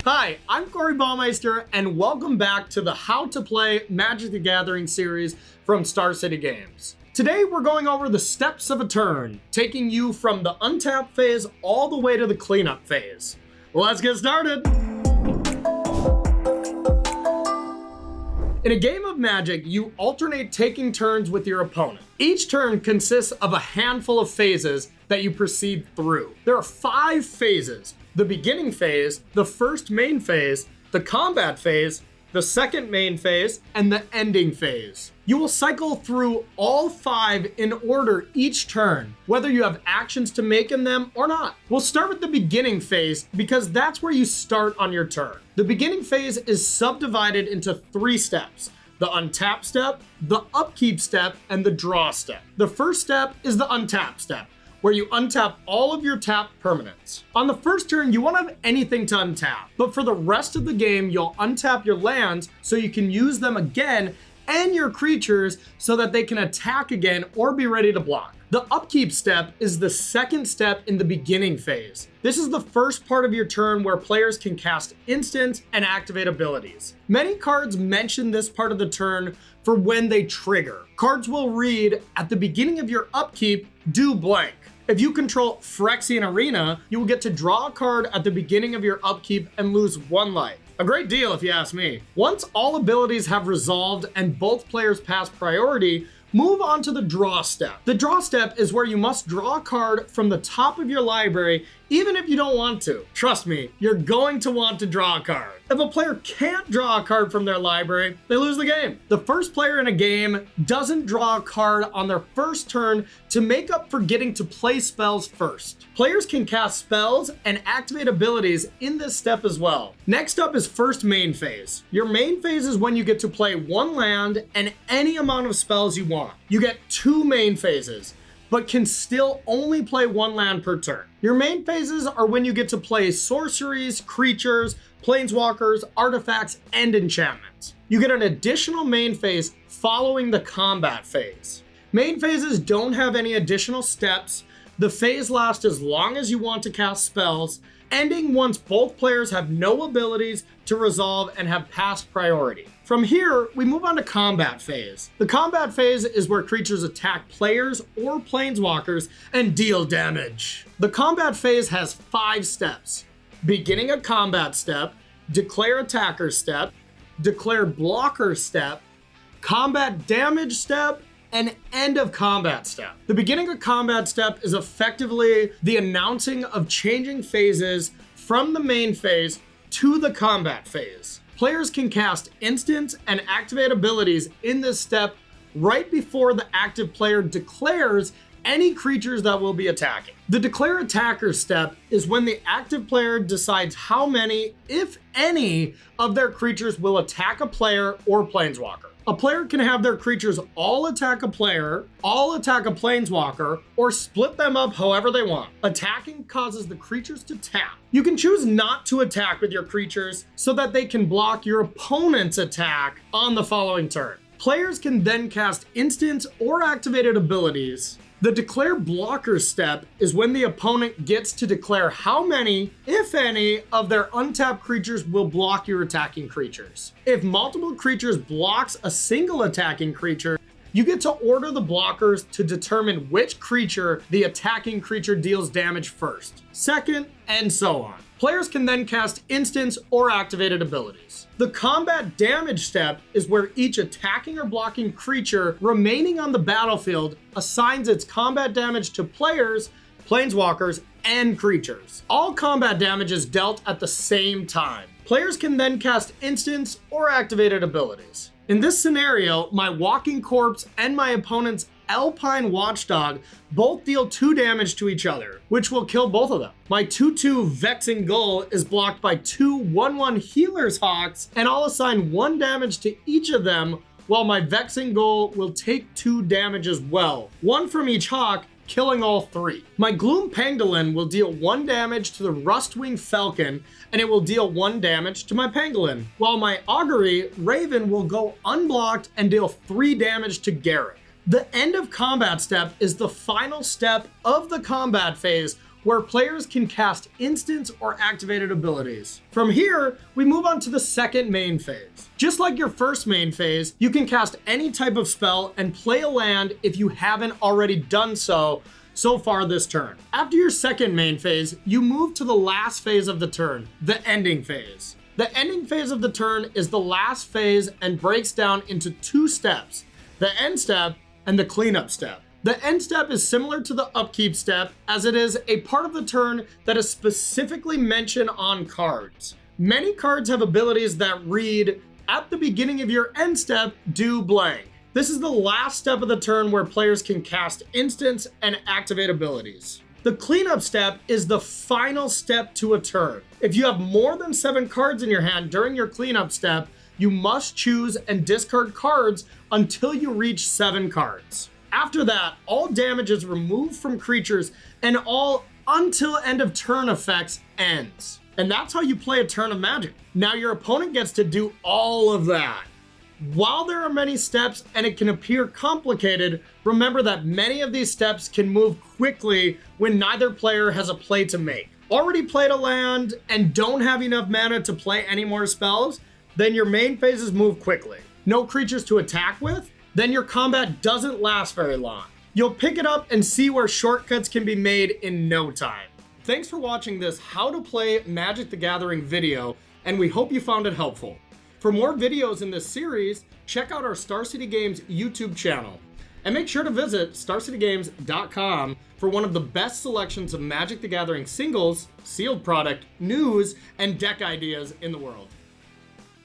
Hi, I'm Corey Baumeister, and welcome back to the How to Play Magic the Gathering series from Star City Games. Today we're going over the steps of a turn, taking you from the untap phase all the way to the cleanup phase. Let's get started! In a game of Magic, you alternate taking turns with your opponent. Each turn consists of a handful of phases that you proceed through. There are 5 phases: the beginning phase, the first main phase, the combat phase, the second main phase, and the ending phase. You will cycle through all 5 in order each turn, whether you have actions to make in them or not. We'll start with the beginning phase because that's where you start on your turn. The beginning phase is subdivided into 3 steps: the untap step, the upkeep step, and the draw step. The first step is the untap step, where you untap all of your tap permanents. On the first turn, you won't have anything to untap, but for the rest of the game, you'll untap your lands so you can use them again and your creatures so that they can attack again or be ready to block. The upkeep step is the second step in the beginning phase. This is the first part of your turn where players can cast instants and activate abilities. Many cards mention this part of the turn for when they trigger. Cards will read, at the beginning of your upkeep, do blank. If you control Phyrexian Arena, you will get to draw a card at the beginning of your upkeep and lose 1 life. A great deal if you ask me. Once all abilities have resolved and both players pass priority, move on to the draw step. The draw step is where you must draw a card from the top of your library even if you don't want to. Trust me, you're going to want to draw a card. If a player can't draw a card from their library, they lose the game. The first player in a game doesn't draw a card on their first turn to make up for getting to play spells first. Players can cast spells and activate abilities in this step as well. Next up is first main phase. Your main phase is when you get to play 1 land and any amount of spells you want. You get 2 main phases, but can still only play 1 land per turn. Your main phases are when you get to play sorceries, creatures, planeswalkers, artifacts, and enchantments. You get an additional main phase following the combat phase. Main phases don't have any additional steps. The phase lasts as long as you want to cast spells, ending once both players have no abilities to resolve and have passed priority. From here, we move on to combat phase. The combat phase is where creatures attack players or planeswalkers and deal damage. The combat phase has 5 steps: beginning a combat step, declare attacker step, declare blocker step, combat damage step, and end of combat step. The beginning of combat step is effectively the announcing of changing phases from the main phase to the combat phase. Players can cast instants and activate abilities in this step right before the active player declares any creatures that will be attacking. The declare attacker step is when the active player decides how many, if any, of their creatures will attack a player or planeswalker. A player can have their creatures all attack a player, all attack a planeswalker, or split them up however they want. Attacking causes the creatures to tap. You can choose not to attack with your creatures so that they can block your opponent's attack on the following turn. Players can then cast instants or activated abilities. The declare blocker step is when the opponent gets to declare how many, if any, of their untapped creatures will block your attacking creatures. If multiple creatures blocks a single attacking creature, you get to order the blockers to determine which creature the attacking creature deals damage first, second, and so on. Players can then cast instants or activated abilities. The combat damage step is where each attacking or blocking creature remaining on the battlefield assigns its combat damage to players, planeswalkers, and creatures. All combat damage is dealt at the same time. Players can then cast instants or activated abilities. In this scenario, my walking corpse and my opponent's Alpine Watchdog both deal 2 damage to each other, which will kill both of them. My 2/2 Vexing Gull is blocked by 2 1/1 Healer's Hawks, and I'll assign 1 damage to each of them, while my Vexing Gull will take 2 damage as well, 1 from each hawk, killing all 3. My Gloom Pangolin will deal 1 damage to the Rustwing Falcon, and it will deal 1 damage to my Pangolin, while my Augury Raven will go unblocked and deal 3 damage to Garrett. The end of combat step is the final step of the combat phase where players can cast instants or activated abilities. From here, we move on to the second main phase. Just like your first main phase, you can cast any type of spell and play a land if you haven't already done so far this turn. After your second main phase, you move to the last phase of the turn, the ending phase. The ending phase of the turn is the last phase and breaks down into two steps, the end step and the cleanup step. The end step is similar to the upkeep step, as it is a part of the turn that is specifically mentioned on cards. Many cards have abilities that read, at the beginning of your end step, do blank. This is the last step of the turn where players can cast instants and activate abilities. The cleanup step is the final step to a turn. If you have more than 7 cards in your hand during your cleanup step, you must choose and discard cards until you reach 7 cards. After that, all damage is removed from creatures and all until end of turn effects ends. And that's how you play a turn of Magic. Now your opponent gets to do all of that. While there are many steps and it can appear complicated, remember that many of these steps can move quickly when neither player has a play to make. Already played a land and don't have enough mana to play any more spells? Then your main phases move quickly. No creatures to attack with? Then your combat doesn't last very long. You'll pick it up and see where shortcuts can be made in no time. Thanks for watching this How to Play Magic the Gathering video, and we hope you found it helpful. For more videos in this series, check out our Star City Games YouTube channel. And make sure to visit starcitygames.com for one of the best selections of Magic the Gathering singles, sealed product, news, and deck ideas in the world.